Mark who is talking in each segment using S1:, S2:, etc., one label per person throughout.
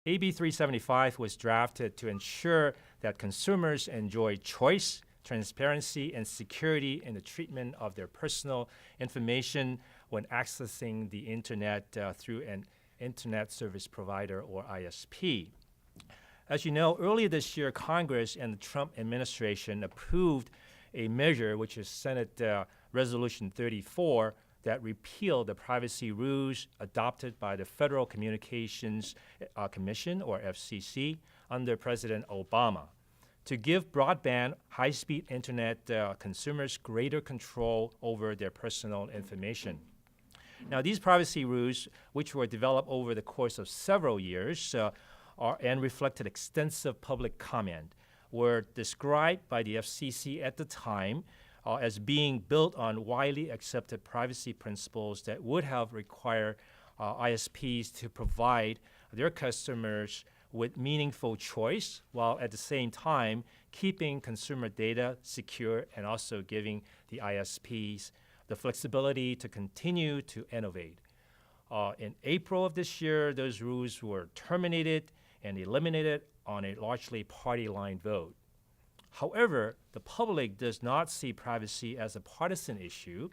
S1: AB 375 was drafted to ensure that consumers enjoy choice, transparency, and security in the treatment of their personal information when accessing the internet through an internet service provider or ISP. As you know, earlier this year, Congress and the Trump administration approved a measure, which is Senate Resolution 34, that repealed the privacy rules adopted by the Federal Communications Commission, or FCC, under President Obama, to give broadband, high-speed internet consumers greater control over their personal information. Now, these privacy rules, which were developed over the course of several years and reflected extensive public comment, were described by the FCC at the time as being built on widely accepted privacy principles that would have required ISPs to provide their customers with meaningful choice, while at the same time keeping consumer data secure and also giving the ISPs the flexibility to continue to innovate. In April of this year, those rules were terminated and eliminated on a largely party line vote. However, the public does not see privacy as a partisan issue.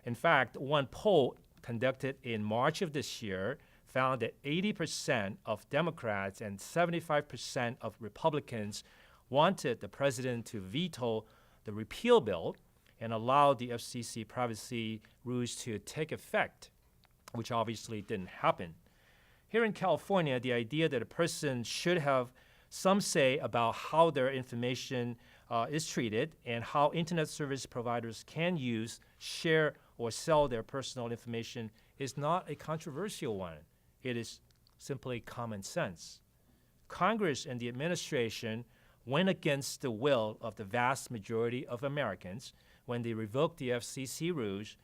S1: In fact, one poll conducted in March of this year found that 80% of Democrats and 75% of Republicans wanted the president to veto the repeal bill and allow the FCC privacy rules to take effect, which obviously didn't happen. Here in California, the idea that a person should have some say about how their information is treated and how internet service providers can use, share, or sell their personal information is not a controversial one. It is simply common sense. Congress and the administration went against the will of the vast majority of Americans when they revoked the FCC rules,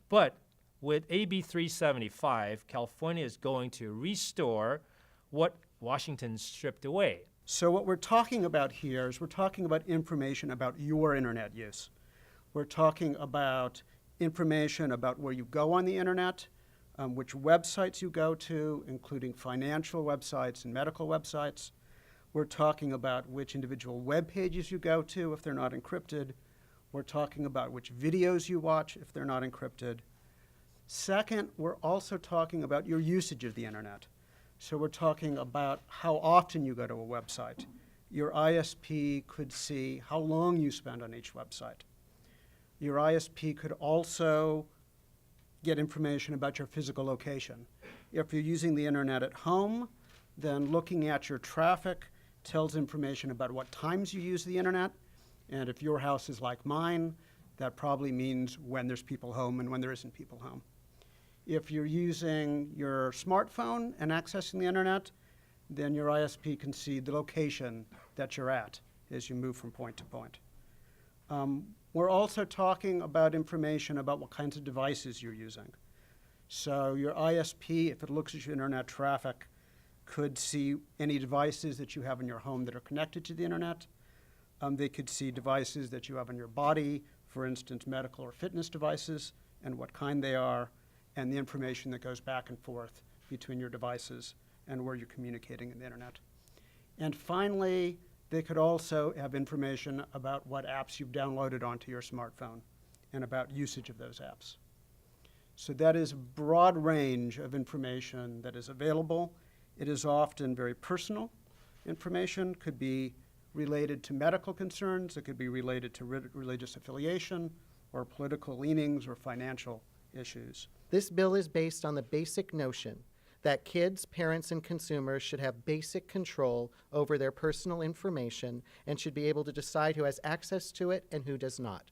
S1: but with AB 375, California is going to restore what Washington stripped away.
S2: So what we're talking about here is we're talking about information about your internet use. We're talking about information about where you go on the internet, which websites you go to, including financial websites and medical websites. We're talking about which individual web pages you go to if they're not encrypted. We're talking about which videos you watch if they're not encrypted. Second, we're also talking about your usage of the internet. So we're talking about how often you go to a website. Your ISP could see how long you spend on each website. Your ISP could also get information about your physical location. If you're using the internet at home, then looking at your traffic tells information about what times you use the internet. And if your house is like mine, that probably means when there's people home and when there isn't people home. If you're using your smartphone and accessing the internet, then your ISP can see the location that you're at as you move from point to point. We're also talking about information about what kinds of devices you're using. So your ISP, if it looks at your internet traffic, could see any devices that you have in your home that are connected to the internet. They could see devices that you have in your body, for instance, medical or fitness devices, and what kind they are, and the information that goes back and forth between your devices and where you're communicating in the internet. And finally, they could also have information about what apps you've downloaded onto your smartphone and about usage of those apps. So that is a broad range of information that is available. It is often very personal information, could be related to medical concerns, it could be related to religious affiliation or political leanings or financial issues.
S3: This bill is based on the basic notion that kids, parents, and consumers should have basic control over their personal information and should be able to decide who has access to it and who does not.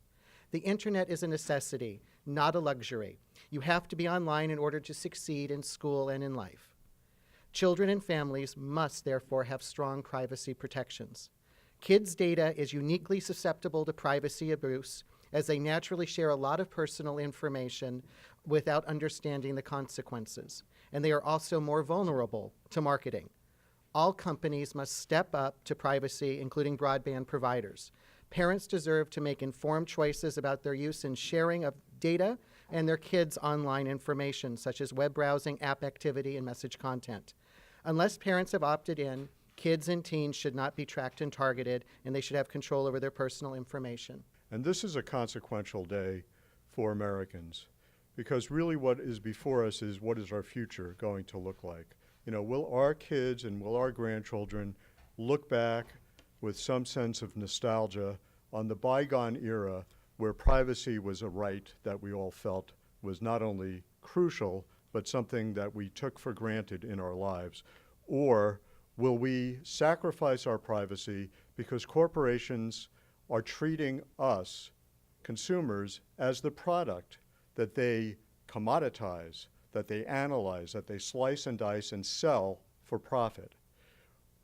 S3: The internet is a necessity, not a luxury. You have to be online in order to succeed in school and in life. Children and families must therefore have strong privacy protections. Kids' data is uniquely susceptible to privacy abuse, as they naturally share a lot of personal information without understanding the consequences. And they are also more vulnerable to marketing. All companies must step up to privacy, including broadband providers. Parents deserve to make informed choices about their use and sharing of data and their kids' online information, such as web browsing, app activity, and message content. Unless parents have opted in, kids and teens should not be tracked and targeted, and they should have control over their personal information.
S4: And this is a consequential day for Americans, because really what is before us is what is our future going to look like? You know, will our kids and will our grandchildren look back with some sense of nostalgia on the bygone era where privacy was a right that we all felt was not only crucial, but something that we took for granted in our lives? Or will we sacrifice our privacy because corporations are treating us, consumers, as the product that they commoditize, that they analyze, that they slice and dice and sell for profit?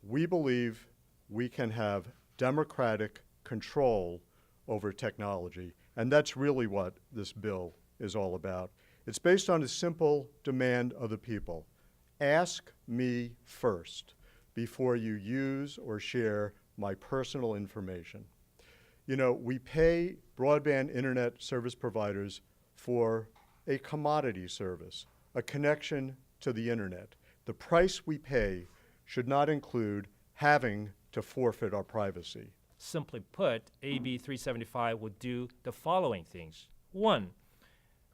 S4: We believe we can have democratic control over technology, and that's really what this bill is all about. It's based on a simple demand of the people. Ask me first before you use or share my personal information. You know, we pay broadband internet service providers for a commodity service, a connection to the internet. The price we pay should not include having to forfeit our privacy.
S1: Simply put, AB 375 would do the following things. 1,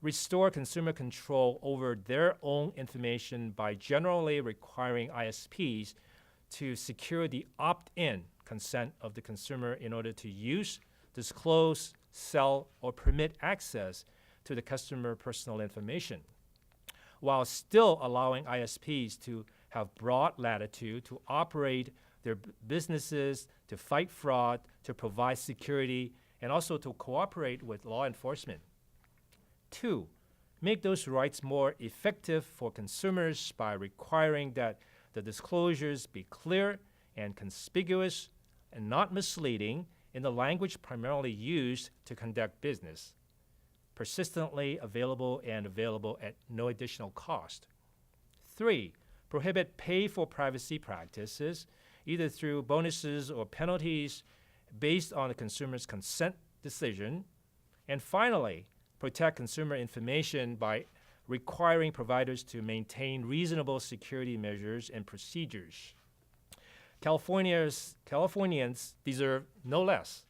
S1: restore consumer control over their own information by generally requiring ISPs to secure the opt-in consent of the consumer in order to use, disclose, sell, or permit access to the customer personal information, while still allowing ISPs to have broad latitude to operate their businesses, to fight fraud, to provide security, and also to cooperate with law enforcement. 2, make those rights more effective for consumers by requiring that the disclosures be clear and conspicuous and not misleading in the language primarily used to conduct business, persistently available and available at no additional cost. 3, prohibit pay-for-privacy practices, either through bonuses or penalties based on the consumer's consent decision. And finally, protect consumer information by requiring providers to maintain reasonable security measures and procedures. Californians deserve no less.